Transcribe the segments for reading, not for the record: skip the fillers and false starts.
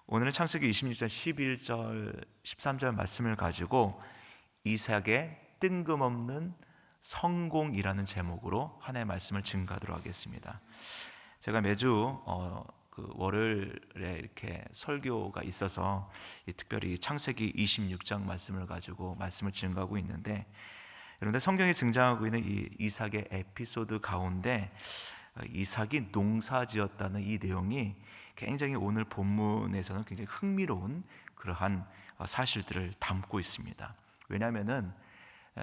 오늘은 창세기 26장 11절 13절 말씀을 가지고 이삭의 뜬금없는 성공이라는 제목으로 하나의 말씀을 증거하도록 하겠습니다. 제가 매주 월요일에 이렇게 설교가 있어서 특별히 창세기 26장 말씀을 가지고 말씀을 증거하고 있는데, 여러분들 성경에 등장하고 있는 이 이삭의 에피소드 가운데 이삭이 농사지었다는 이 내용이 굉장히 오늘 본문에서는 굉장히 흥미로운 그러한 사실들을 담고 있습니다. 왜냐하면은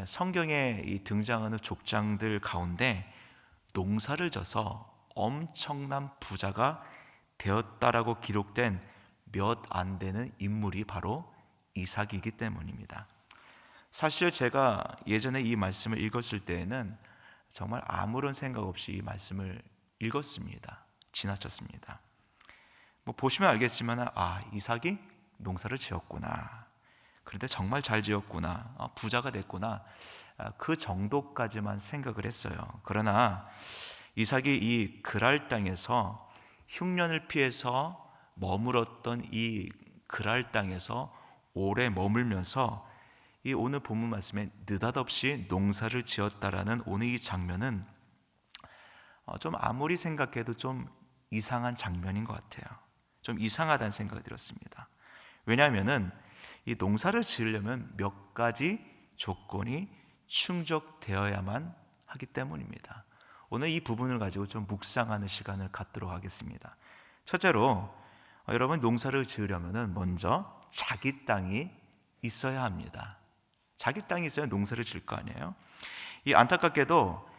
성경에 이 등장하는 족장들 가운데 농사를 져서 엄청난 부자가 되었다라고 기록된 몇 안 되는 인물이 바로 이삭이기 때문입니다. 사실 제가 예전에 이 말씀을 읽었을 때에는 정말 아무런 생각 없이 이 말씀을 읽었습니다. 지나쳤습니다. 보시면 알겠지만 이삭이 농사를 지었구나, 그런데 정말 잘 지었구나, 부자가 됐구나, 그 정도까지만 생각을 했어요. 그러나 이삭이 이 그랄 땅에서 흉년을 피해서 머물었던 이 그랄 땅에서 오래 머물면서 이 오늘 본문 말씀에 느닷없이 농사를 지었다라는 오늘 이 장면은 좀 아무리 생각해도 좀 이상한 장면인 것 같아요. 좀 이상하다는 생각이 들었습니다. 왜냐하면은 이 농사를 지으려면 몇 가지 조건이 충족되어야만 하기 때문입니다. 오늘 이 부분을 가지고 좀 묵상하는 시간을 갖도록 하겠습니다. 첫째로 여러분, 농사를 지으려면은 먼저 자기 땅이 있어야 합니다. 자기 땅이 있어야 농사를 지을 거 아니에요. 이 안타깝게도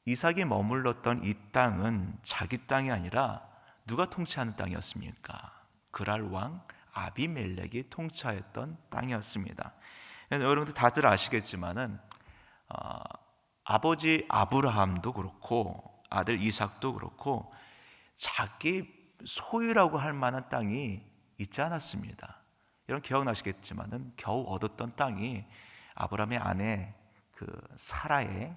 이삭이 머물렀던 이 땅은 자기 땅이 아니라 누가 통치하는 땅이었습니까? 그랄 왕 아비멜렉이 통치하였던 땅이었습니다. 여러분들 다들 아시겠지만은 아버지 아브라함도 그렇고 아들 이삭도 그렇고 자기 소유라고 할 만한 땅이 있지 않았습니다. 여러분 기억나시겠지만은 겨우 얻었던 땅이 아브라함의 아내 사라의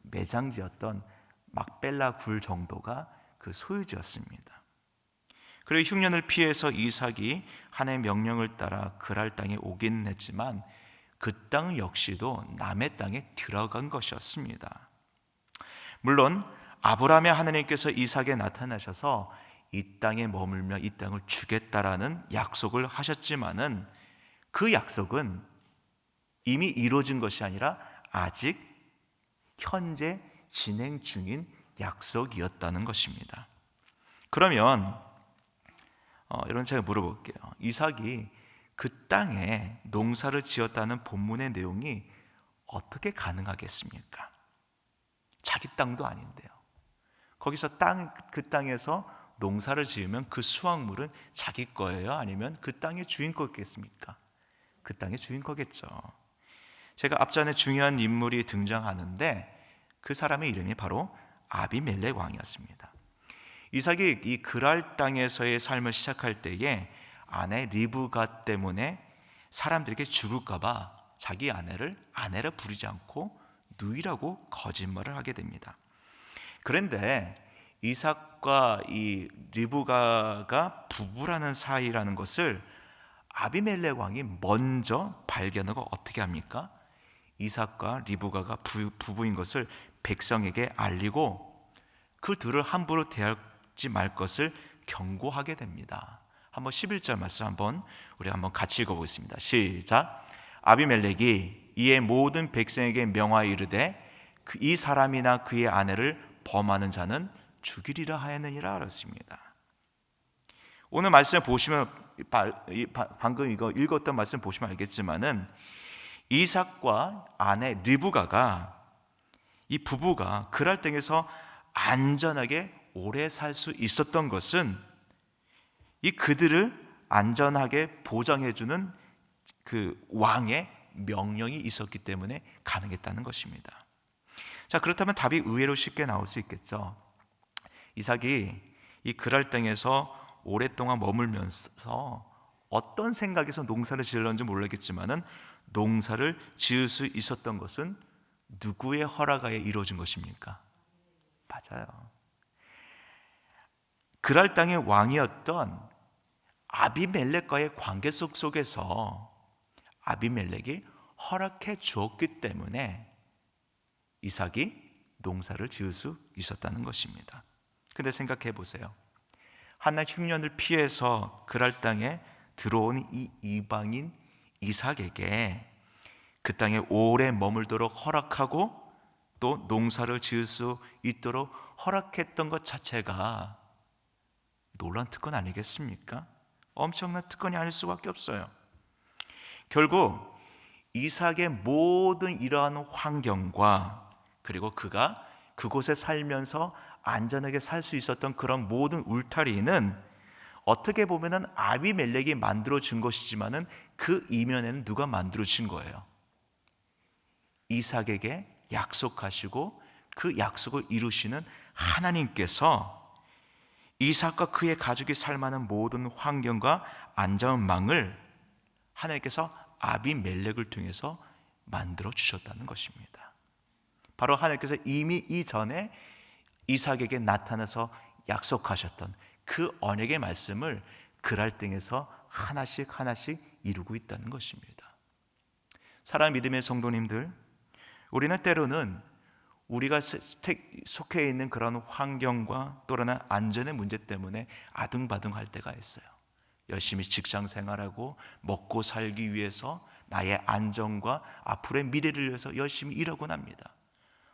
매장지였던 막벨라 굴 정도가 그 소유지였습니다. 그리고 흉년을 피해서 이삭이 하나님의 명령을 따라 그랄 땅에 오긴 했지만 그 땅 역시도 남의 땅에 들어간 것이었습니다. 물론 아브라함의 하나님께서 이삭에 나타나셔서 이 땅에 머물며 이 땅을 주겠다라는 약속을 하셨지만은 그 약속은 이미 이루어진 것이 아니라 아직 현재 진행 중인 약속이었다는 것입니다. 그러면 여러분, 제가 물어볼게요. 이삭이 그 땅에 농사를 지었다는 본문의 내용이 어떻게 가능하겠습니까? 자기 땅도 아닌데요. 거기서 그 땅에서 농사를 지으면 그 수확물은 자기 거예요? 아니면 그 땅의 주인 거겠습니까? 그 땅의 주인 거겠죠. 제가 앞전에 중요한 인물이 등장하는데 그 사람의 이름이 바로 아비멜렉 왕이었습니다. 이삭이 이 그랄 땅에서의 삶을 시작할 때에 아내 리브가 때문에 사람들에게 죽을까 봐 자기 아내를 부르지 않고 누이라고 거짓말을 하게 됩니다. 그런데 이삭과 이 리브가가 부부라는 사이라는 것을 아비멜렉 왕이 먼저 발견하고 어떻게 합니까? 이삭과 리브가가 부부인 것을 백성에게 알리고 그 둘을 함부로 대하지 말 것을 경고하게 됩니다. 한번 11절 말씀 우리 한번 같이 읽어보겠습니다. 시작. 아비멜렉이 이에 모든 백성에게 명하여 이르되 이 사람이나 그의 아내를 범하는 자는 죽이리라 하였느니라 하였습니다. 오늘 말씀 보시면 방금 이거 읽었던 말씀 보시면 알겠지만은 이삭과 아내 리브가가 이 부부가 그랄 땅에서 안전하게 오래 살 수 있었던 것은 이 그들을 안전하게 보장해주는 그 왕의 명령이 있었기 때문에 가능했다는 것입니다. 자, 그렇다면 답이 의외로 쉽게 나올 수 있겠죠. 이삭이 이 그랄 땅에서 오랫동안 머물면서 어떤 생각에서 농사를 지으려는지 모르겠지만은 농사를 지을 수 있었던 것은 누구의 허락하에 이루어진 것입니까? 맞아요. 그랄 땅의 왕이었던 아비멜렉과의 관계 속에서 아비멜렉이 허락해 주었기 때문에 이삭이 농사를 지을 수 있었다는 것입니다. 근데 생각해 보세요. 하나 흉년을 피해서 그랄 땅에 들어온 이 이방인 이삭에게 그 땅에 오래 머물도록 허락하고 또 농사를 지을 수 있도록 허락했던 것 자체가 놀라운 특권 아니겠습니까? 엄청난 특권이 아닐 수밖에 없어요. 결국 이삭의 모든 이러한 환경과 그리고 그가 그곳에 살면서 안전하게 살 수 있었던 그런 모든 울타리는 어떻게 보면은 아비멜렉이 만들어준 것이지만은 그 이면에는 누가 만들어준 거예요? 이삭에게 약속하시고 그 약속을 이루시는 하나님께서 이삭과 그의 가족이 살만한 모든 환경과 안전망을 하나님께서 아비멜렉을 통해서 만들어 주셨다는 것입니다. 바로 하나님께서 이미 이전에 이삭에게 나타나서 약속하셨던 그 언약의 말씀을 그랄 땅에서 하나씩 이루고 있다는 것입니다. 사랑하는 믿음의 성도님들, 우리는 때로는 우리가 속해 있는 그런 환경과 또는 안전의 문제 때문에 아등바등할 때가 있어요. 열심히 직장 생활하고 먹고 살기 위해서 나의 안정과 앞으로의 미래를 위해서 열심히 일하곤 합니다.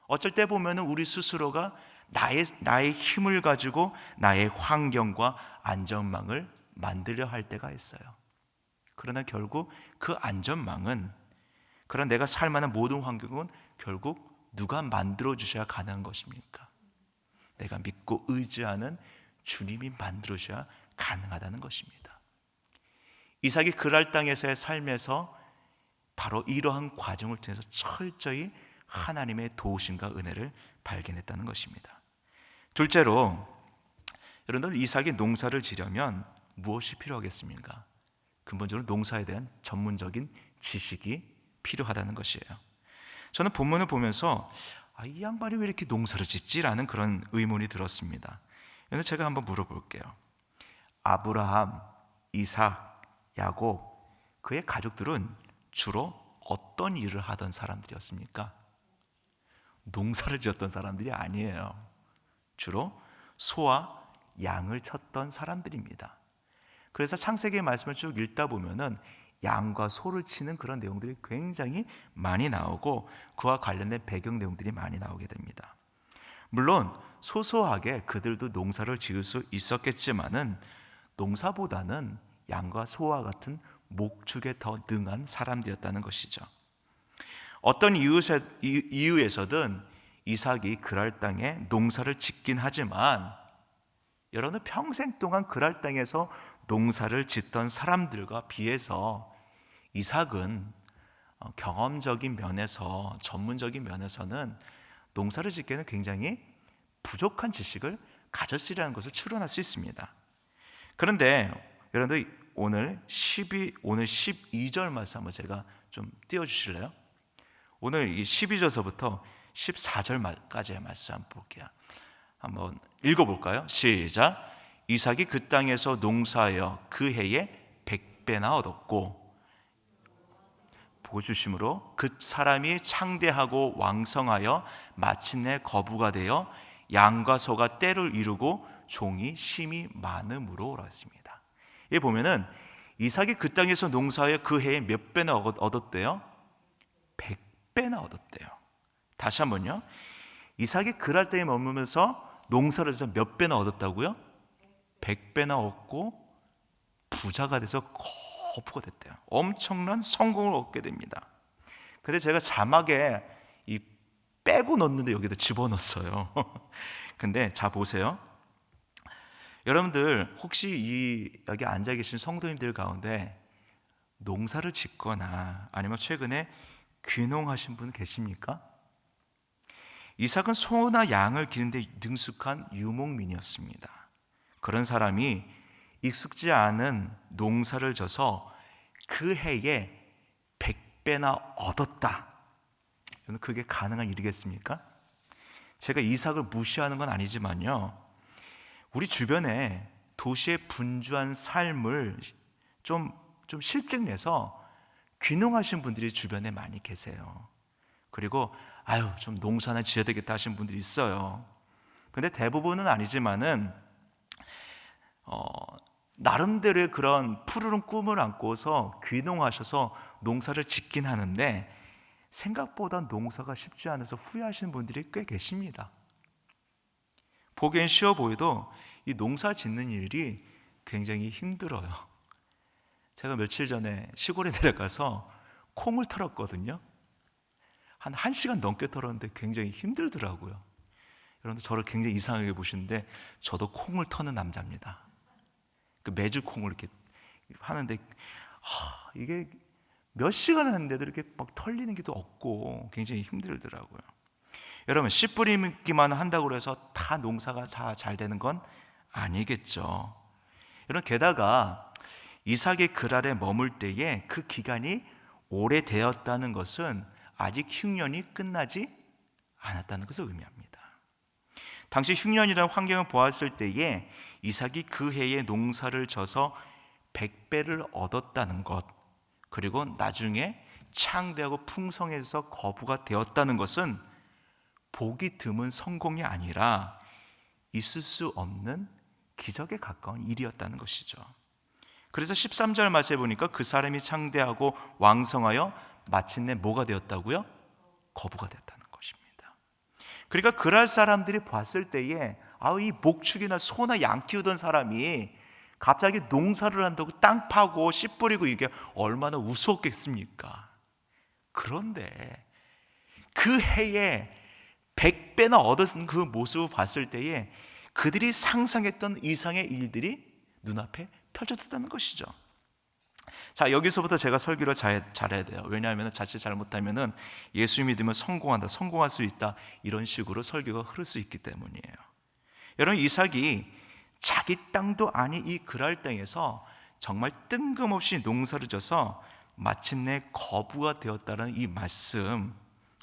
어쩔 때 보면 우리 스스로가 나의 힘을 가지고 나의 환경과 안전망을 만들려 할 때가 있어요. 그러나 결국 그 안전망은, 그런 내가 살 만한 모든 환경은 결국 누가 만들어 주셔야 가능한 것입니까? 내가 믿고 의지하는 주님이 만들어 주셔야 가능하다는 것입니다. 이삭이 그랄 땅에서의 삶에서 바로 이러한 과정을 통해서 철저히 하나님의 도우심과 은혜를 발견했다는 것입니다. 둘째로, 여러분들 이삭이 농사를 지려면 무엇이 필요하겠습니까? 근본적으로 농사에 대한 전문적인 지식이 필요하다는 것이에요. 저는 본문을 보면서 이 양반이 왜 이렇게 농사를 짓지라는 그런 의문이 들었습니다. 그래서 제가 한번 물어볼게요. 아브라함, 이삭, 야곱, 그의 가족들은 주로 어떤 일을 하던 사람들이었습니까? 농사를 지었던 사람들이 아니에요. 주로 소와 양을 쳤던 사람들입니다. 그래서 창세기의 말씀을 쭉 읽다 보면은 양과 소를 치는 그런 내용들이 굉장히 많이 나오고 그와 관련된 배경 내용들이 많이 나오게 됩니다. 물론 소소하게 그들도 농사를 지을 수 있었겠지만은 농사보다는 양과 소와 같은 목축에 더 능한 사람들이었다는 것이죠. 어떤 이유에서든 이삭이 그랄 땅에 농사를 짓긴 하지만 여러분, 평생 동안 그랄 땅에서 농사를 짓던 사람들과 비해서 이삭은 경험적인 면에서, 전문적인 면에서는 농사를 짓기에는 굉장히 부족한 지식을 가졌으리라는 것을 추론할 수 있습니다. 그런데 여러분들 오늘 12절 말씀 한번 제가 좀 띄워주실래요? 오늘 이 12절서부터 14절까지의 말씀 한번 볼게요. 한번 읽어볼까요? 시작. 이삭이 그 땅에서 농사하여 그 해에 100배나 얻었고 보주심으로 그 사람이 창대하고 왕성하여 마침내 거부가 되어 양과 소가 때를 이루고 종이 심히 많음으로 했습니다. 여기 보면은 이삭이 그 땅에서 농사하여 그 해에 몇 배나 얻었대요? 100배나 얻었대요. 다시 한번요. 이삭이 그랄 땅에 머물면서 농사를 해서 몇 배나 얻었다고요? 100배나 얻고 부자가 돼서 거부가 됐대요. 엄청난 성공을 얻게 됩니다. 근데 제가 자막에 이 빼고 넣는데 여기다 집어넣었어요. 근데 자 보세요. 여러분들 혹시 여기 앉아 계신 성도님들 가운데 농사를 짓거나 아니면 최근에 귀농하신 분 계십니까? 이삭은 소나 양을 기르는데 능숙한 유목민이었습니다. 그런 사람이 익숙지 않은 농사를 져서 그 해에 100배나 얻었다. 그게 가능한 일이겠습니까? 제가 이삭을 무시하는 건 아니지만요, 우리 주변에 도시의 분주한 삶을 좀 실증내서 귀농하신 분들이 주변에 많이 계세요. 그리고 좀 농사나 지어야 되겠다 하시는 분들이 있어요. 근데 대부분은 아니지만은 나름대로의 그런 푸르른 꿈을 안고서 귀농하셔서 농사를 짓긴 하는데 생각보다 농사가 쉽지 않아서 후회하시는 분들이 꽤 계십니다. 보기엔 쉬워 보여도 이 농사 짓는 일이 굉장히 힘들어요. 제가 며칠 전에 시골에 내려가서 콩을 털었거든요. 한 1시간 넘게 털었는데 굉장히 힘들더라고요. 여러분들 저를 굉장히 이상하게 보시는데 저도 콩을 터는 남자입니다. 매주 콩을 이렇게 하는데 이게 몇 시간 했는데도 이렇게 막 털리는 게 또 없고 굉장히 힘들더라고요. 여러분, 씨 뿌리기만 한다고 해서 다 농사가 잘 되는 건 아니겠죠. 여러분, 게다가 이삭의 그랄에 머물 때에 그 기간이 오래되었다는 것은 아직 흉년이 끝나지 않았다는 것을 의미합니다. 당시 흉년이라는 환경을 보았을 때에 이삭이 그 해에 농사를 져서 100배를 얻었다는 것, 그리고 나중에 창대하고 풍성해서 거부가 되었다는 것은 보기 드문 성공이 아니라 있을 수 없는 기적에 가까운 일이었다는 것이죠. 그래서 13절 말씀에 보니까 그 사람이 창대하고 왕성하여 마침내 뭐가 되었다고요? 거부가 됐다는 것입니다. 그러니까 그랄 사람들이 봤을 때에 이 목축이나 소나 양 키우던 사람이 갑자기 농사를 한다고 땅 파고 씨 뿌리고 이게 얼마나 우스웠겠습니까? 그런데 그 해에 100배나 얻은 그 모습을 봤을 때에 그들이 상상했던 이상의 일들이 눈앞에 펼쳐졌다는 것이죠. 자, 여기서부터 제가 설교를 잘해야 돼요. 왜냐하면 자칫 잘못하면 예수 믿으면 성공할 수 있다, 이런 식으로 설교가 흐를 수 있기 때문이에요. 여러분, 이삭이 자기 땅도 아닌 이 그랄 땅에서 정말 뜬금없이 농사를 져서 마침내 거부가 되었다는 이 말씀.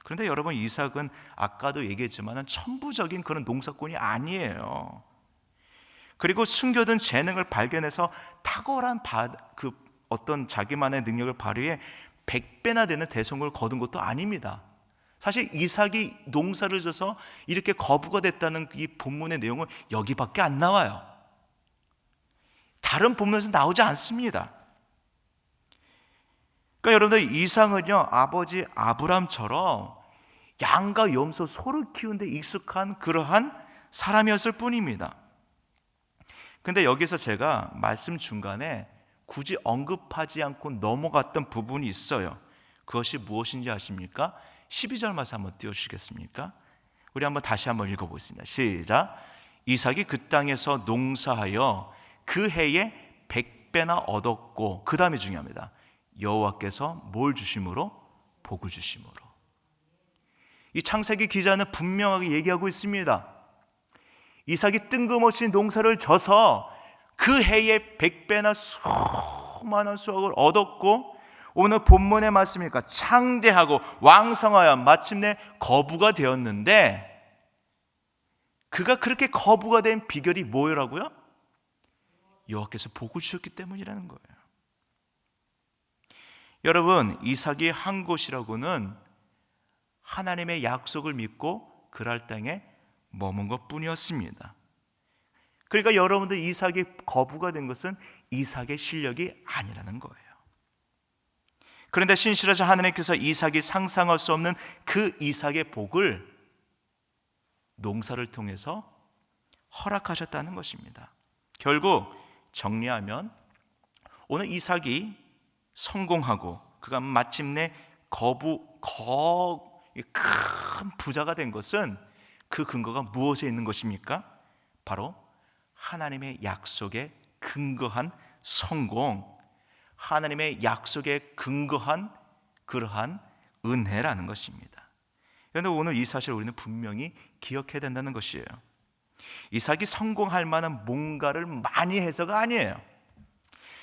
그런데 여러분, 이삭은 아까도 얘기했지만 천부적인 그런 농사꾼이 아니에요. 그리고 숨겨둔 재능을 발견해서 탁월한 어떤 자기만의 능력을 발휘해 100배나 되는 대성을 거둔 것도 아닙니다. 사실 이삭이 농사를 져서 이렇게 거부가 됐다는 이 본문의 내용은 여기밖에 안 나와요. 다른 본문에서 나오지 않습니다. 그러니까 여러분들, 이삭은요, 아버지 아브람처럼 양과 염소, 소를 키우는 데 익숙한 그러한 사람이었을 뿐입니다. 근데 여기서 제가 말씀 중간에 굳이 언급하지 않고 넘어갔던 부분이 있어요. 그것이 무엇인지 아십니까? 12절 말씀 한번 띄워주시겠습니까? 우리 다시 한번 읽어보겠습니다. 시작. 이삭이 그 땅에서 농사하여 그 해에 100배나 얻었고, 그 다음이 중요합니다. 여호와께서 뭘 주심으로? 복을 주심으로. 이 창세기 기자는 분명하게 얘기하고 있습니다. 이삭이 뜬금없이 농사를 져서 그 해에 100배나 수많은 수확을 얻었고, 오늘 본문의 말씀이니까 창대하고 왕성하여 마침내 거부가 되었는데, 그가 그렇게 거부가 된 비결이 뭐라고요? 여호와께서 복을 주셨기 때문이라는 거예요. 여러분, 이삭이 한 곳이라고는 하나님의 약속을 믿고 그랄 땅에 머문 것 뿐이었습니다. 그러니까 여러분들, 이삭이 거부가 된 것은 이삭의 실력이 아니라는 거예요. 그런데 신실하신 하나님께서 이삭이 상상할 수 없는 그 이삭의 복을 농사를 통해서 허락하셨다는 것입니다. 결국 정리하면 오늘 이삭이 성공하고 그가 마침내 큰 부자가 된 것은 그 근거가 무엇에 있는 것입니까? 바로 하나님의 약속에 근거한 성공, 하나님의 약속에 근거한 그러한 은혜라는 것입니다. 그런데 오늘 이 사실을 우리는 분명히 기억해야 된다는 것이에요. 이삭이 성공할 만한 뭔가를 많이 해서가 아니에요.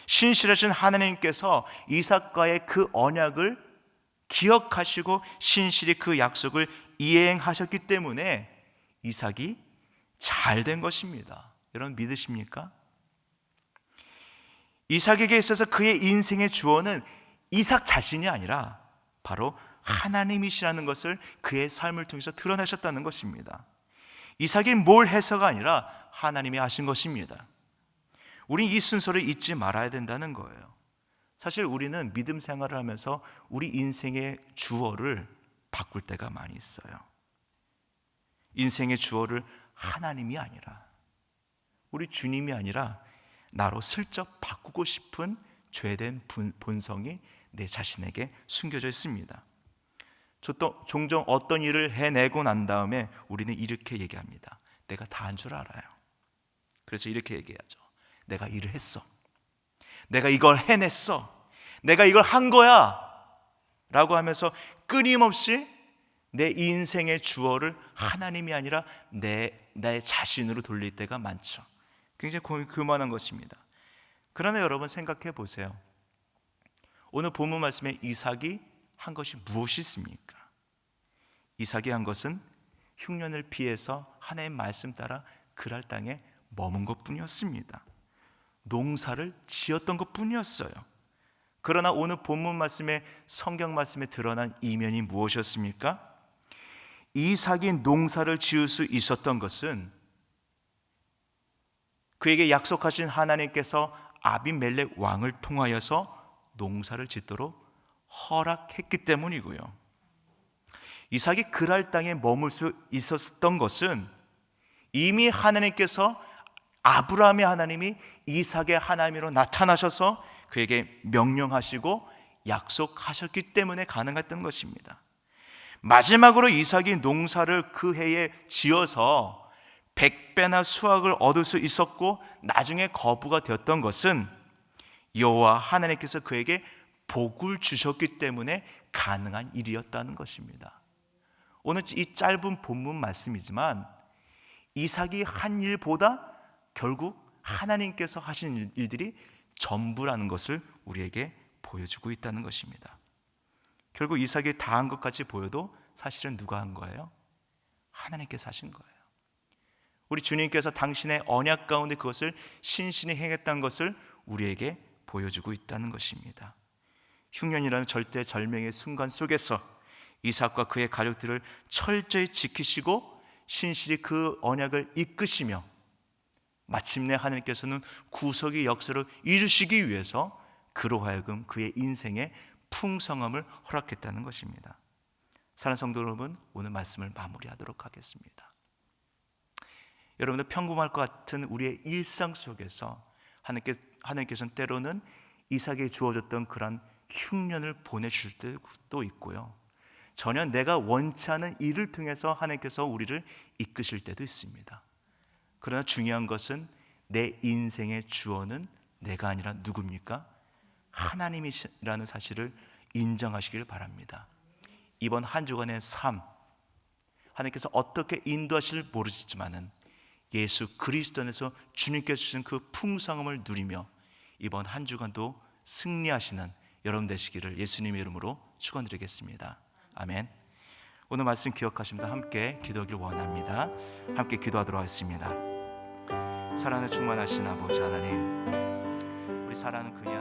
신실하신 하나님께서 이삭과의 그 언약을 기억하시고 신실히 그 약속을 이행하셨기 때문에 이삭이 잘 된 것입니다. 여러분, 믿으십니까? 이삭에게 있어서 그의 인생의 주어는 이삭 자신이 아니라 바로 하나님이시라는 것을 그의 삶을 통해서 드러내셨다는 것입니다. 이삭이 뭘 해서가 아니라 하나님이 하신 것입니다. 우린 이 순서를 잊지 말아야 된다는 거예요. 사실 우리는 믿음 생활을 하면서 우리 인생의 주어를 바꿀 때가 많이 있어요. 인생의 주어를 하나님이 아니라, 우리 주님이 아니라 나로 슬쩍 바꾸고 싶은 죄된 본성이 내 자신에게 숨겨져 있습니다. 종종 어떤 일을 해내고 난 다음에 우리는 이렇게 얘기합니다. 내가 다 한 줄 알아요. 그래서 이렇게 얘기하죠. 내가 일을 했어. 내가 이걸 해냈어. 내가 이걸 한 거야. 라고 하면서 끊임없이 내 인생의 주어를 하나님이 아니라 내 자신으로 돌릴 때가 많죠. 굉장히 교만한 것입니다. 그러나 여러분 생각해 보세요. 오늘 본문 말씀에 이삭이 한 것이 무엇이 있습니까? 이삭이 한 것은 흉년을 피해서 하나님의 말씀 따라 그랄 땅에 머문 것뿐이었습니다. 농사를 지었던 것뿐이었어요. 그러나 오늘 본문 말씀에, 성경 말씀에 드러난 이면이 무엇이었습니까? 이삭이 농사를 지을 수 있었던 것은 그에게 약속하신 하나님께서 아비멜렉 왕을 통하여서 농사를 짓도록 허락했기 때문이고요. 이삭이 그랄 땅에 머물 수 있었던 것은 이미 하나님께서, 아브라함의 하나님이 이삭의 하나님으로 나타나셔서 그에게 명령하시고 약속하셨기 때문에 가능했던 것입니다. 마지막으로 이삭이 농사를 그 해에 지어서 100배나 수확을 얻을 수 있었고 나중에 거부가 되었던 것은 여호와 하나님께서 그에게 복을 주셨기 때문에 가능한 일이었다는 것입니다. 오늘 이 짧은 본문 말씀이지만 이삭이 한 일보다 결국 하나님께서 하신 일들이 전부라는 것을 우리에게 보여주고 있다는 것입니다. 결국 이삭이 다 한 것 같이 보여도 사실은 누가 한 거예요? 하나님께서 하신 거예요. 우리 주님께서 당신의 언약 가운데 그것을 신신히 행했다는 것을 우리에게 보여주고 있다는 것입니다. 흉년이라는 절대절명의 순간 속에서 이삭과 그의 가족들을 철저히 지키시고 신실히 그 언약을 이끄시며 마침내 하나님께서는 구속의 역사를 이루시기 위해서 그로 하여금 그의 인생에 풍성함을 허락했다는 것입니다. 사랑하는 성도 여러분, 오늘 말씀을 마무리하도록 하겠습니다. 여러분들 평범할 것 같은 우리의 일상 속에서 하나님께서는 때로는 이삭에게 주어졌던 그런 흉년을 보내실 때도 있고요, 전혀 내가 원치 않은 일을 통해서 하나님께서 우리를 이끄실 때도 있습니다. 그러나 중요한 것은 내 인생의 주어는 내가 아니라 누굽니까? 하나님이라는 사실을 인정하시길 바랍니다. 이번 한 주간의 삶, 하나님께서 어떻게 인도하실 모르시지만은 예수 그리스도 안에서 주님께서 주신 그 풍성함을 누리며 이번 한 주간도 승리하시는 여러분 되시기를 예수님의 이름으로 축원드리겠습니다. 아멘. 오늘 말씀 기억하십니다. 함께 기도하길 원합니다. 함께 기도하도록 하겠습니다. 사랑의 충만하신 아버지 하나님, 우리 사랑하는 그냥